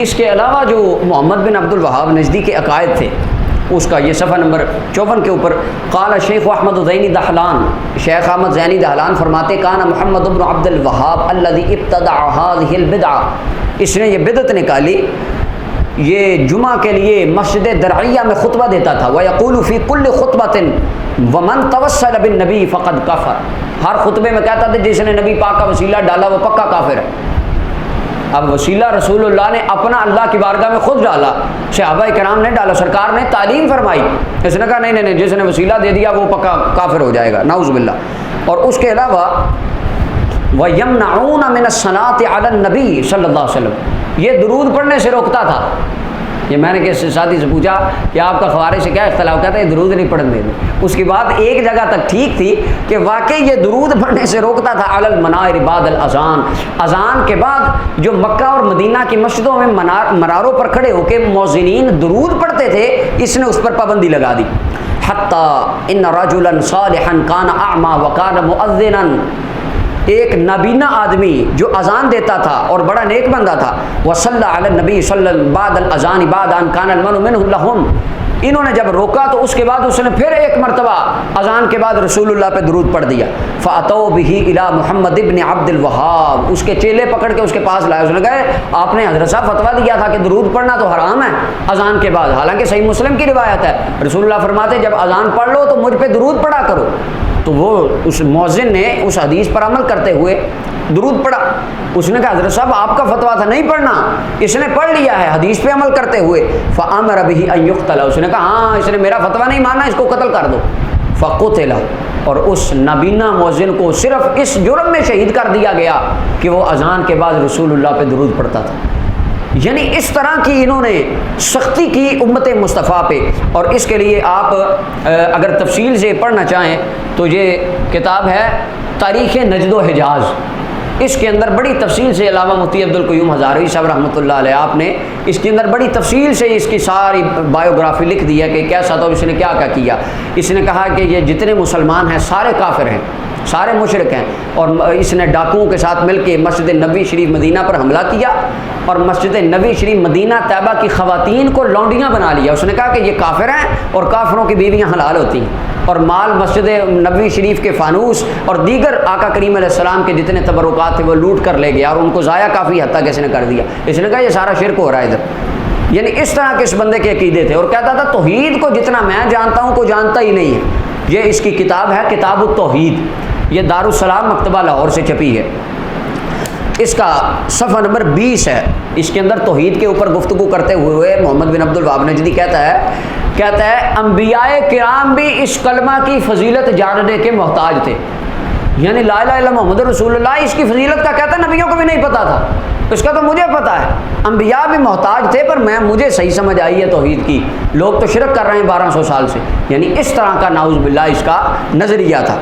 اس کے علاوہ جو محمد بن عبد الوہاب نجدی کے عقائد تھے، اس کا یہ صفحہ نمبر 54 کے اوپر قال شیخ احمد زینی دہلان، شیخ احمد زینی دہلان فرماتے کان محمد بن عبد الوہاب الذی ابتدع هذه البدعہ، اس نے یہ بدعت نکالی، یہ جمعہ کے لیے مسجد درعیہ میں خطبہ دیتا تھا، وَيَقُولُ فِي كُلِّ خُطْبَةٍ وَمَنْ تَوَسَّلَ بِالنَّبِي فَقَدْ كَفَرَ، ہر خطبے میں کہتا تھا جس نے نبی پاک کا وسیلہ ڈالا وہ پکا کافر ہے۔ اب وسیلہ رسول اللہ نے اپنا اللہ کی بارگاہ میں خود ڈالا، صحابہ کرام نے ڈالا، سرکار نے تعلیم فرمائی، اس نے کہا نہیں نہیں جس نے وسیلہ دے دیا وہ پکا کافر ہو جائے گا، نعوذ باللہ۔ اور اس کے علاوہ وَيَمْنَعُونَ مِنَ الصَّلَاةِ عَلَى النَّبِي صلی اللہ علیہ وسلم، یہ درود پڑھنے سے روکتا تھا۔ یہ میں نے کسی ساتھی سے پوچھا کہ آپ کا خوارج سے کیا اختلاف، کہتا ہے درود نہیں پڑھنے دیں۔ اس کی بات ایک جگہ تک ٹھیک تھی کہ واقعی یہ درود پڑھنے سے روکتا تھا، علی المنائر بعد الاذان، اذان کے بعد جو مکہ اور مدینہ کی مسجدوں میں مناروں پر کھڑے ہو کے مؤذنین درود پڑھتے تھے، اس نے اس پر پابندی لگا دی۔ حتی ان رجلا صالحا کان اعمی وکان مؤذنا، ایک نابینا آدمی جو اذان دیتا تھا اور بڑا نیک بندہ تھا، وصلی علی النبی صلی بعد الاذان بعد ان کان المنع منه لهم، انہوں نے جب روکا تو اس کے بعد اس نے پھر ایک مرتبہ اذان کے بعد رسول اللہ پہ درود پڑھ دیا۔ فاتوا به الی محمد ابن عبد الوہاب، اس کے چیلے پکڑ کے اس کے پاس لائے، اس نے کہا آپ نے حضرت صاحب فتویٰ دیا تھا کہ درود پڑھنا تو حرام ہے اذان کے بعد، حالانکہ صحیح مسلم کی روایت ہے رسول اللہ فرماتے جب اذان پڑھ لو تو مجھ پہ درود پڑھا کرو۔ تو وہ اس مؤذن نے اس حدیث پر عمل کرتے ہوئے درود پڑھا، اس نے کہا حضرت صاحب آپ کا فتویٰ تھا نہیں پڑھنا، اس نے پڑھ لیا ہے حدیث پہ عمل کرتے ہوئے۔ فامر به ان يقتل، اس نے کہا ہاں اس نے میرا فتویٰ نہیں مانا، اس کو قتل کر دو۔ فقتل، اور اس نابینا مؤذن کو صرف اس جرم میں شہید کر دیا گیا کہ وہ اذان کے بعد رسول اللہ پہ درود پڑھتا تھا۔ یعنی اس طرح کی انہوں نے سختی کی امت مصطفیٰ پہ، اور اس کے لیے آپ اگر تفصیل سے پڑھنا چاہیں تو یہ کتاب ہے تاریخ نجد و حجاز، اس کے اندر بڑی تفصیل سے علامہ مفتی عبد القیوم ہزاروی صاحب رحمۃ اللہ علیہ آپ نے اس کے اندر بڑی تفصیل سے اس کی ساری بایوگرافی لکھ دی ہے کہ کیسا تھا اور اس نے کیا کیا کیا۔ اس نے کہا کہ یہ جتنے مسلمان ہیں سارے کافر ہیں، سارے مشرک ہیں، اور اس نے ڈاکوؤں کے ساتھ مل کے مسجد نبی شریف مدینہ پر حملہ کیا اور مسجد نبی شریف مدینہ طیبہ کی خواتین کو لونڈیاں بنا لیا۔ اس نے کہا کہ یہ کافر ہیں اور کافروں کی بیویاں حلال ہوتی ہیں، اور مال مسجد نبی شریف کے فانوس اور دیگر آقا کریم علیہ السلام کے جتنے تبرکات تھے وہ لوٹ کر لے گیا اور ان کو ضائع کافی حد تک اس نے کر دیا۔ اس نے کہا یہ سارا شرک ہو رہا ہے ادھر۔ یعنی اس طرح کے اس بندے کے عقیدے تھے، اور کہتا تھا توحید کو جتنا میں جانتا ہوں کوئی جانتا ہی نہیں ہے۔ یہ اس کی کتاب ہے کتاب التوحید، یہ دارالسلام مکتبہ لاہور سے چھپی ہے، اس کا صفحہ نمبر 20 ہے۔ اس کے اندر توحید کے اوپر گفتگو کرتے ہوئے محمد بن عبد الوہاب نجدی کہتا ہے انبیاء کرام بھی اس کلمہ کی فضیلت جاننے کے محتاج تھے، یعنی لا الہ الا محمد رسول اللہ اس کی فضیلت کا کہتا ہے نبیوں کو بھی نہیں پتا تھا، اس کا تو مجھے پتا ہے، انبیاء بھی محتاج تھے پر مجھے صحیح سمجھ آئی ہے توحید کی، لوگ تو شرک کر رہے ہیں 1200 سال سے۔ یعنی اس طرح کا نعوذ باللہ اس کا نظریہ تھا۔